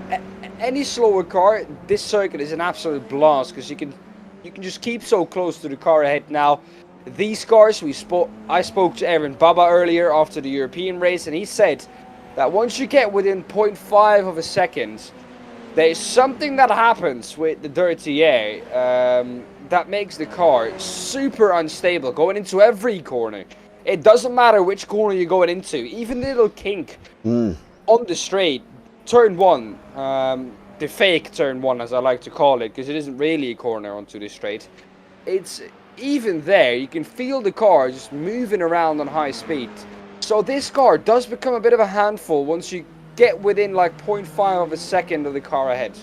any slower car, this circuit is an absolute blast, because you can just keep so close to the car ahead. Now, these cars, I spoke to Aaron Baba earlier after the European race, and he said that once you get within 0.5 of a second, there is something that happens with the dirty air that makes the car super unstable going into every corner. It doesn't matter which corner you're going into, even the little kink on the straight, turn 1, the fake turn 1 as I like to call it, because it isn't really a corner onto the straight. It's even there, you can feel the car just moving around on high speed. So this car does become a bit of a handful once you get within like 0.5 of a second of the car ahead.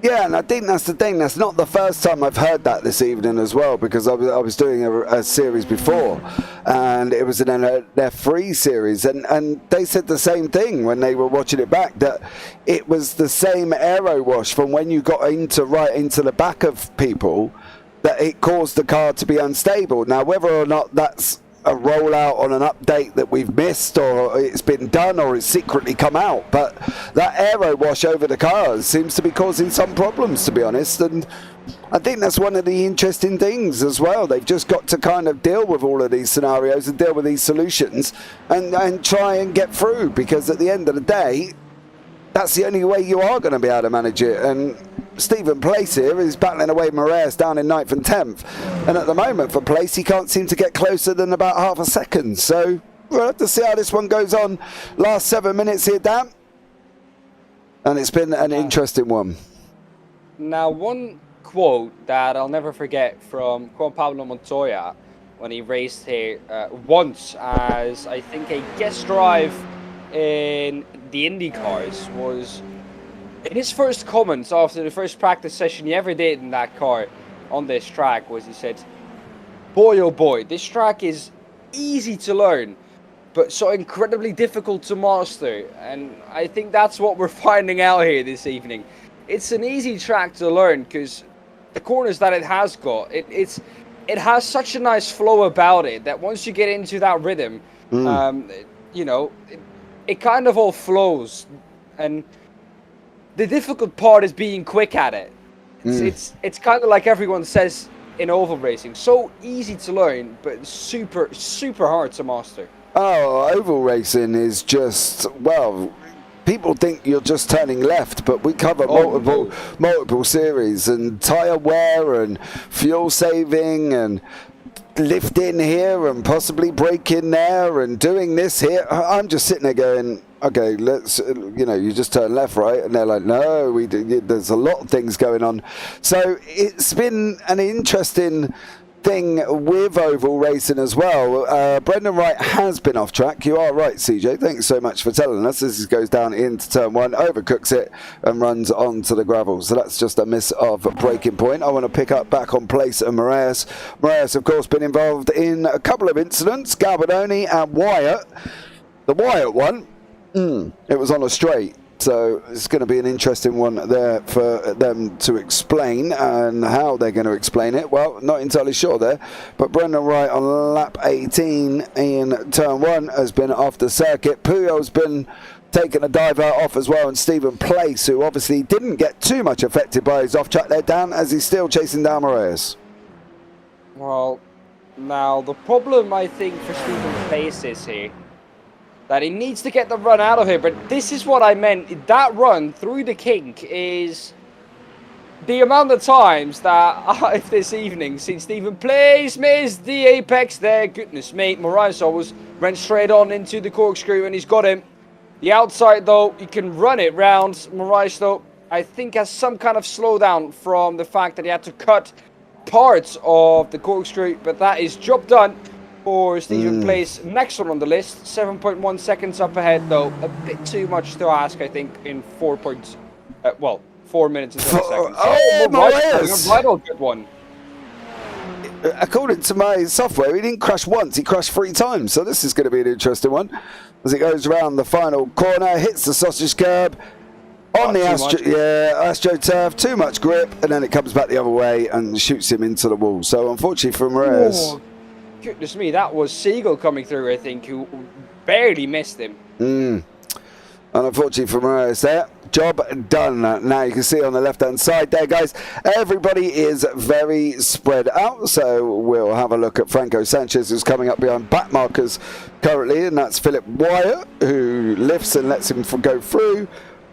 Yeah, and I think that's the thing. That's not the first time I've heard that this evening as well, because I was doing a series before, and it was an F3 series, and they said the same thing when they were watching it back, that it was the same aero wash from when you got right into the back of people, that it caused the car to be unstable. Now, whether or not that's a rollout on an update that we've missed, or it's been done, or it's secretly come out, but that aero wash over the cars seems to be causing some problems, to be honest. And I think that's one of the interesting things as well. They've just got to kind of deal with all of these scenarios and deal with these solutions and try and get through, because at the end of the day, that's the only way you are going to be able to manage it. And Stephen Place here is battling away Moraes down in 9th and 10th, and at the moment for Place he can't seem to get closer than about half a second, so we'll have to see how this one goes on. Last 7 minutes here, Dan, and it's been an interesting one. Now, one quote that I'll never forget from Juan Pablo Montoya when he raced here once as, I think, a guest drive in the IndyCars was, in his first comments after the first practice session he ever did in that car on this track, was he said, boy oh boy, this track is easy to learn, but so incredibly difficult to master. And I think that's what we're finding out here this evening. It's an easy track to learn because the corners that it has got, it has such a nice flow about it that once you get into that rhythm, you know, it kind of all flows. And the difficult part is being quick at it. It's kind of like everyone says in oval racing. So easy to learn, but super, super hard to master. Oh, oval racing is just, well, people think you're just turning left, but we cover multiple series, and tyre wear and fuel saving and lifting here and possibly braking there and doing this here. I'm just sitting there going, okay, let's, you know, you just turn left, right? And they're like, no, there's a lot of things going on. So it's been an interesting thing with oval racing as well. Brendan Wright has been off track. You are right, CJ. Thanks so much for telling us. This goes down into turn one, overcooks it and runs onto the gravel. So that's just a miss of braking point. I want to pick up back on Place and Moraes. Moraes, of course, been involved in a couple of incidents, Galbardoni and Wyatt. The Wyatt one, it was on a straight. So it's going to be an interesting one there for them to explain, and how they're going to explain it, well, not entirely sure there. But Brendan Wright on lap 18 in turn one has been off the circuit. Puyol's been taking a dive out off as well, and Stephen Place, who obviously didn't get too much affected by his off track there, down as he's still chasing down Moraes. Well, now the problem I think for Stephen Place is here that he needs to get the run out of here, but this is what I meant. That run through the kink is the amount of times that I've this evening seen Stephen Place miss the apex there. Goodness me, Moraes always went straight on into the corkscrew and he's got him. The outside though, he can run it round. Moraes though, I think has some kind of slowdown from the fact that he had to cut parts of the corkscrew, but that is job done for Stephen Place. Next one on the list, 7.1 seconds up ahead though. A bit too much to ask, I think, in 4 minutes and 7 seconds. Moraes! Right on, good one. According to my software, he didn't crash once, he crashed 3 times. So this is going to be an interesting one. As it goes around the final corner, hits the sausage curb. On the AstroTurf, too much grip, and then it comes back the other way and shoots him into the wall. So unfortunately for Moraes. Oh, goodness me, that was Siegel coming through, I think, who barely missed him. And unfortunately for Moraes there, job done. Now you can see on the left-hand side there, guys, everybody is very spread out. So we'll have a look at Franco Sanchez, who's coming up behind back markers currently, and that's Philip Wyatt, who lifts and lets him go through.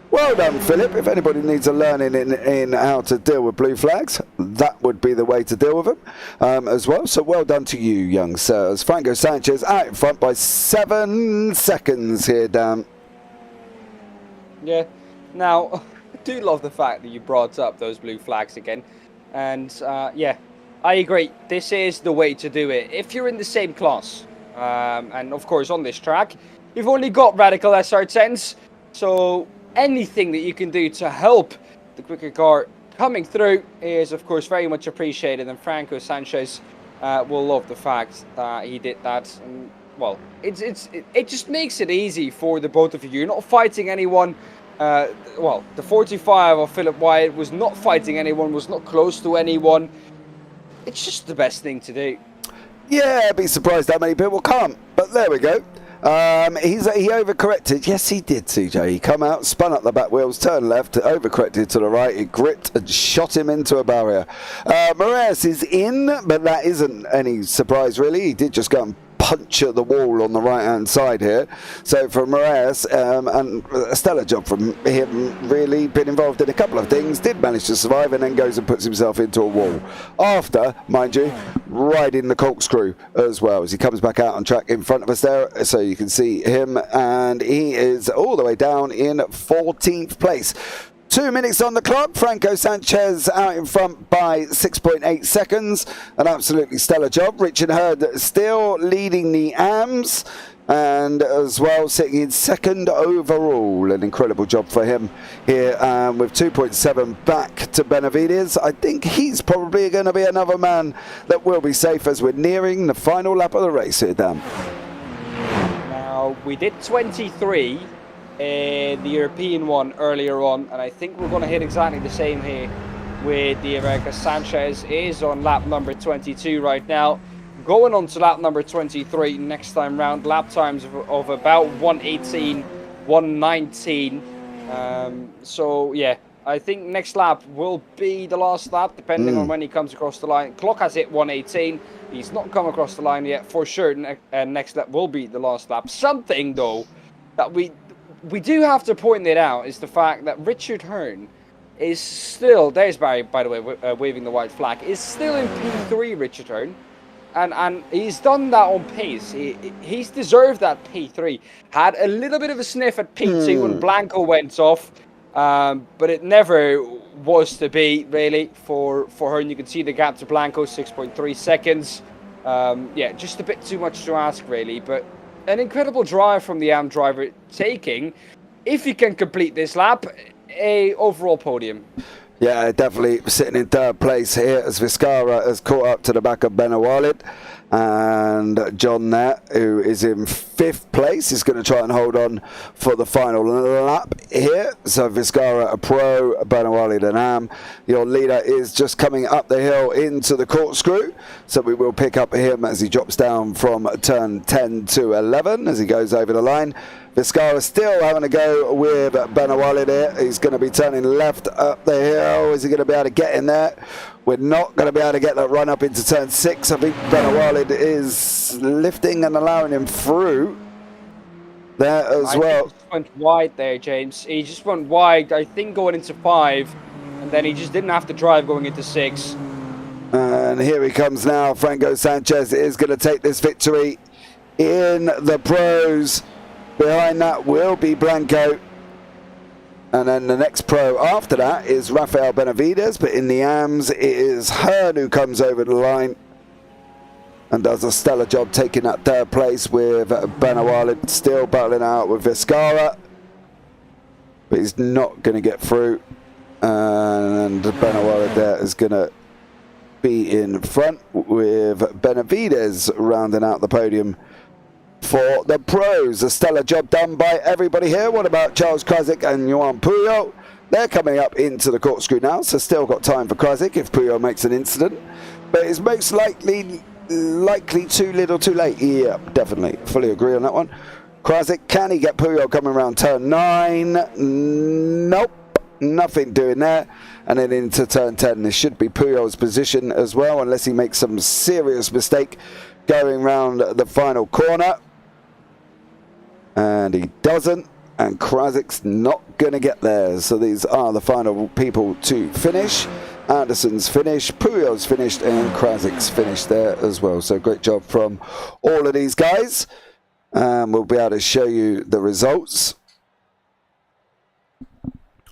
Well done, Philip. If anybody needs a learning in how to deal with blue flags, that would be the way to deal with them as well. So well done to you, young sirs. Franco Sanchez out in front by 7 seconds here, Dan. Yeah. Now, I do love the fact that you brought up those blue flags again. And, yeah, I agree. This is the way to do it. If you're in the same class, and of course on this track, you've only got radical SR10s. So anything that you can do to help the quicker car coming through is, of course, very much appreciated. And Franco Sanchez will love the fact that he did that. And, well, it just makes it easy for the both of you. You're not fighting anyone. Well, the 45 of Philip Wyatt was not fighting anyone, was not close to anyone. It's just the best thing to do. Yeah, I'd be surprised how many people can't. But there we go. He overcorrected. Yes, he did, CJ. He come out, spun up the back wheels, turned left, overcorrected to the right. He gripped and shot him into a barrier. Moraes is in, but that isn't any surprise, really. He did just go and punch at the wall on the right-hand side here. So for Moraes, and a stellar job from him, really been involved in a couple of things, did manage to survive, and then goes and puts himself into a wall. After, mind you, riding the corkscrew as well, as he comes back out on track in front of us there, so you can see him, and he is all the way down in 14th place. 2 minutes on the clock. Franco Sanchez out in front by 6.8 seconds. An absolutely stellar job. Richard Hurd still leading the AMS, and as well sitting in second overall. An incredible job for him here, with 2.7 back to Benavides. I think he's probably going to be another man that will be safe as we're nearing the final lap of the race here, Dan. Now, we did 23 in the European one earlier on, and I think we're going to hit exactly the same here with the America. Sanchez is on lap number 22 right now, going on to lap number 23 next time round. Lap times of about 1:18, 1:19. So yeah, I think next lap will be the last lap, depending on when he comes across the line. Clock has hit 1:18. He's not come across the line yet for sure. Next lap will be the last lap. Something though that we do have to point it out is the fact that Richard Hearn is still, there's Barry, by the way, waving the white flag, is still in P3, Richard Hearn. And he's done that on pace. He's deserved that P3. Had a little bit of a sniff at P2 when Blanco went off, but it never was to be, really, for Hearn. You can see the gap to Blanco, 6.3 seconds. Yeah, just a bit too much to ask, really, but an incredible drive from the AM driver, taking, if he can complete this lap, a overall podium. Yeah, definitely sitting in third place here as Vizcarra has caught up to the back of Benawalid. And John there, who is in 5th place, is going to try and hold on for the final lap here. So Vizcarra, a pro, Benawalid an AM. Your leader is just coming up the hill into the corkscrew. So we will pick up him as he drops down from turn 10 to 11 as he goes over the line. Vizcarra still having a go with Benawalid here. He's going to be turning left up the hill. Is he going to be able to get in there? We're not going to be able to get that run up into turn 6. I think Benawalid is lifting and allowing him through there as well. He just went wide there, James. He just went wide, I think, going into 5. And then he just didn't have to drive going into 6. And here he comes now. Franco Sanchez is going to take this victory in the pros. Behind that will be Blanco. And then the next pro after that is Rafael Benavides. But in the AMS, it is Hearn who comes over the line and does a stellar job taking that third place, with Benawalid still battling out with Vizcarra. But he's not going to get through. And Benawalid there is going to be in front, with Benavides rounding out the podium for the pros. A stellar job done by everybody here. What about Charles Krasik and Johan Puyol? They're coming up into the corkscrew now, so still got time for Krasik if Puyol makes an incident. But it's most likely too little too late. Yeah, definitely. Fully agree on that one. Krasik, can he get Puyol coming around turn 9? Nope. Nothing doing there. And then into turn 10. This should be Puyol's position as well, unless he makes some serious mistake going round the final corner. And he doesn't, and Krasik's not going to get there. So these are the final people to finish. Anderson's finished, Puyol's finished, and Krasik's finished there as well. So great job from all of these guys. We'll be able to show you the results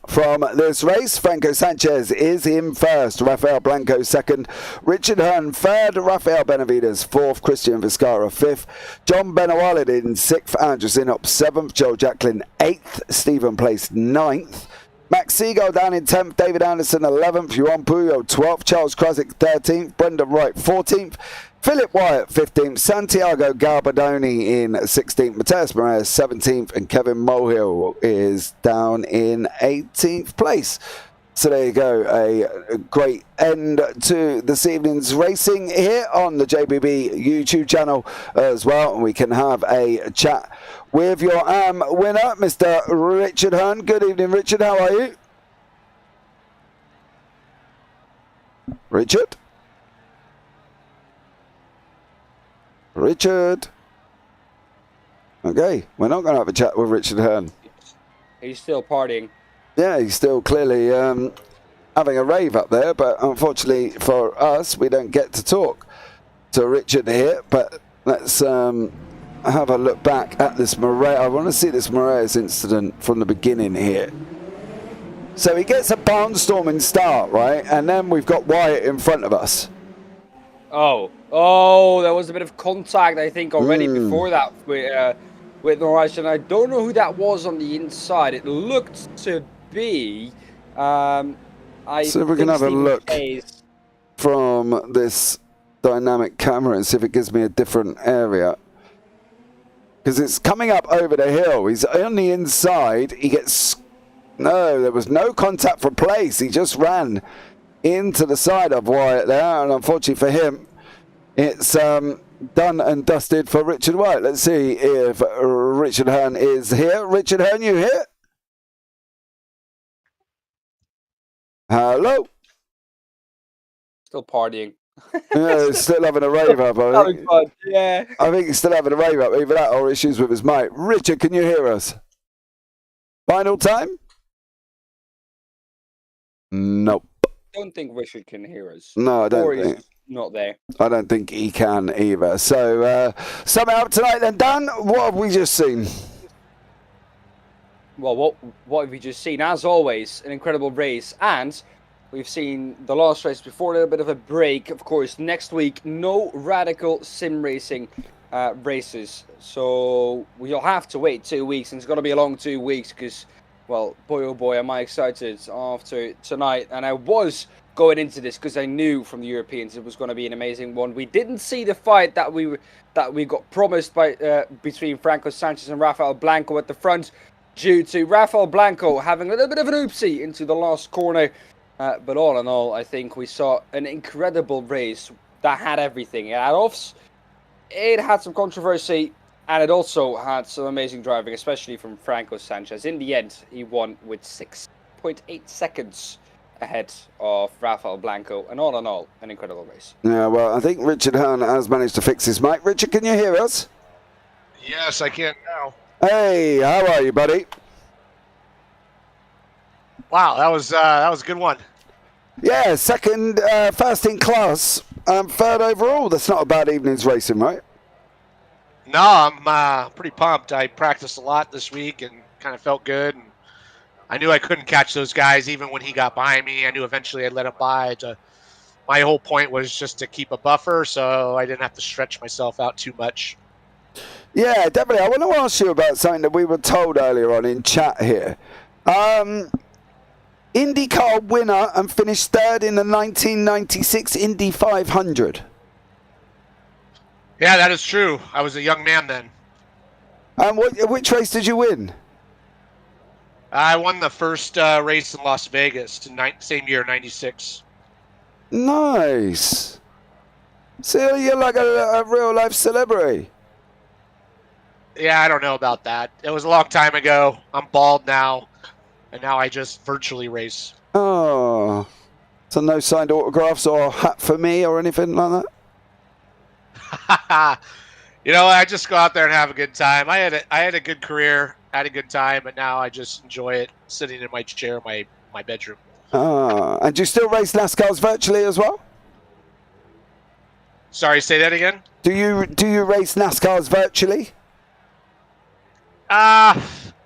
from this race. Franco Sanchez is in first, Rafael Blanco second, Richard Hearn third, Rafael Benavides fourth, Christian Vizcarra fifth, John Benawalid in sixth, Andrew Zinop seventh, Joe Jacklin eighth, Stephen Place ninth, Max Seagull down in 10th, David Anderson 11th, Juan Puyo 12th, Charles Krasick 13th, Brendan Wright 14th, Philip Wyatt 15th, Santiago Garbadoni in 16th, Mateus Moraes 17th, and Kevin Mulhill is down in 18th place. So there you go, a great end to this evening's racing here on the JBB YouTube channel as well. And we can have a chat with your winner, Mr. Richard Hearn. Good evening, Richard. How are you? Richard? Richard? Okay, we're not going to have a chat with Richard Hearn. He's still partying. Yeah, he's still clearly having a rave up there, but unfortunately for us, we don't get to talk to Richard here. But let's have a look back at this Moraes. I want to see this Moraes incident from the beginning here. So he gets a barnstorming start, right? And then we've got Wyatt in front of us. Oh, there was a bit of contact, I think, already before that with Moraes, and I don't know who that was on the inside. It looked to be. So we're going to have a look from this dynamic camera and see if it gives me a different area. Because it's coming up over the hill. He's on the inside. He gets... No, there was no contact for place. He just ran into the side of Wyatt there. And unfortunately for him, it's done and dusted for Richard Wyatt. Let's see if Richard Hearn is here. Richard Hearn, you here? Hello? Still partying. Yeah, he's still having a rave up. I think. Yeah. I think he's still having a rave up. Either that or issues with his mic. Richard, can you hear us? Final time? Nope. I don't think Richard can hear us. No, I don't think. He's not there. I don't think he can either. So, summing up tonight then, Dan, what have we just seen? Well, what have we just seen? As always, an incredible race, and we've seen the last race before, a little bit of a break. Of course, next week, no radical sim racing races. So we'll have to wait 2 weeks, and it's going to be a long 2 weeks because, well, boy oh boy, am I excited after tonight. And I was going into this because I knew from the Europeans it was going to be an amazing one. We didn't see the fight that we got promised by between Franco Sanchez and Rafael Blanco at the front, due to Rafael Blanco having a little bit of an oopsie into the last corner. But all in all, I think we saw an incredible race that had everything. It had offs, it had some controversy, and it also had some amazing driving, especially from Franco Sanchez. In the end, he won with 6.8 seconds ahead of Rafael Blanco, and all in all, an incredible race. Yeah, well, I think Richard Hearn has managed to fix his mic. Richard, can you hear us? Yes, I can now. Hey, how are you, buddy? Wow, that was a good one. Yeah, second, first in class, third overall. That's not a bad evening's racing, right? No, I'm pretty pumped. I practiced a lot this week and kind of felt good. And I knew I couldn't catch those guys even when he got behind me. I knew eventually I'd let him by. My whole point was just to keep a buffer so I didn't have to stretch myself out too much. Yeah, definitely. I want to ask you about something that we were told earlier on in chat here. IndyCar winner and finished third in the 1996 Indy 500. Yeah, that is true. I was a young man then. And which race did you win? I won the first race in Las Vegas, same year, 96. Nice. So you're like a real-life celebrity. Yeah, I don't know about that. It was a long time ago. I'm bald now, and now I just virtually race. Oh. So no signed autographs or hat for me or anything like that? You know, I just go out there and have a good time. I had a good career, had a good time, but now I just enjoy it sitting in my chair in my bedroom. And do you still race NASCARs virtually as well? Sorry, say that again? Do you race NASCARs virtually?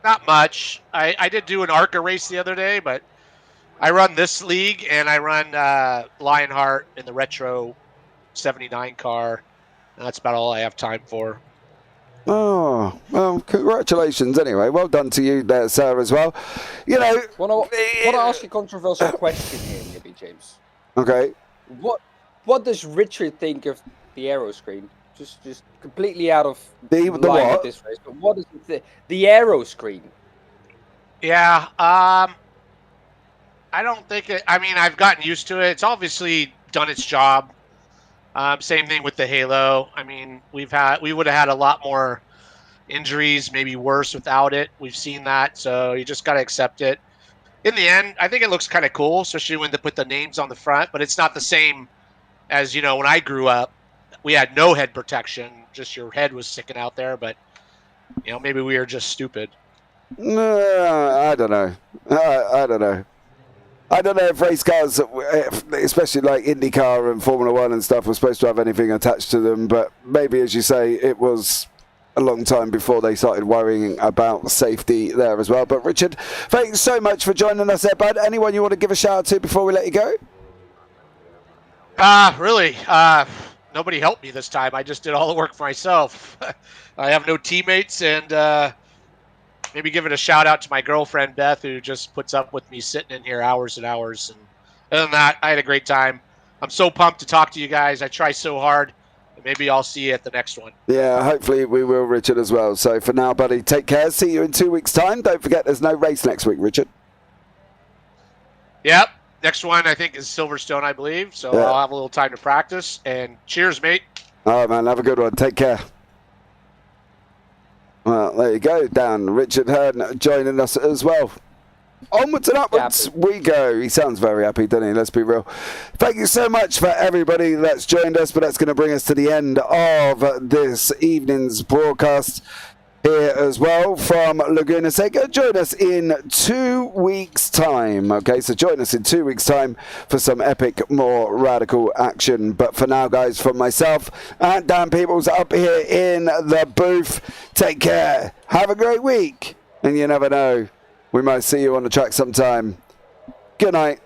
Not much. I did do an ARCA race the other day, but I run this league and I run Lionheart in the Retro 79 car. And that's about all I have time for. Oh, well, congratulations anyway. Well done to you there, sir, as well. You know... Want to ask a controversial question here, Nibby James? Okay. What does Richard think of the aero screen? Just completely out of the line what? with this race. But what is the aero screen? Yeah, I don't think it. I mean, I've gotten used to it. It's obviously done its job. Same thing with the Halo. I mean, we would have had a lot more injuries, maybe worse without it. We've seen that, so you just got to accept it. In the end, I think it looks kind of cool, especially when they put the names on the front, but it's not the same as, you know, when I grew up, we had no head protection, just your head was sticking out there, but, you know, maybe we were just stupid. I don't know. I don't know. I don't know if race cars, especially like IndyCar and Formula One and stuff, were supposed to have anything attached to them, but maybe, as you say, it was a long time before they started worrying about safety there as well. But Richard, thanks so much for joining us there, bud. Anyone you want to give a shout out to before we let you go? Really, nobody helped me this time. I just did all the work for myself. I have no teammates, and maybe give it a shout out to my girlfriend, Beth, who just puts up with me sitting in here hours and hours. And other than that, I had a great time. I'm so pumped to talk to you guys. I try so hard. Maybe I'll see you at the next one. Yeah, hopefully we will, Richard, as well. So for now, buddy, take care. See you in 2 weeks' time. Don't forget, there's no race next week, Richard. Yep. Next one, I think, is Silverstone, I believe. So yeah. I'll have a little time to practice. And cheers, mate. All right, man. Have a good one. Take care. Well, there you go, Dan. Richard Hearn joining us as well. Onwards and upwards we go. He sounds very happy, doesn't he? Let's be real. Thank you so much for everybody that's joined us, but that's going to bring us to the end of this evening's broadcast here as well from Laguna Seca. Join us in 2 weeks' time. Okay, so join us in 2 weeks' time for some epic, more radical action. But for now, guys, from myself and Daan Pepels up here in the booth, take care. Have a great week. And you never know, we might see you on the track sometime. Good night.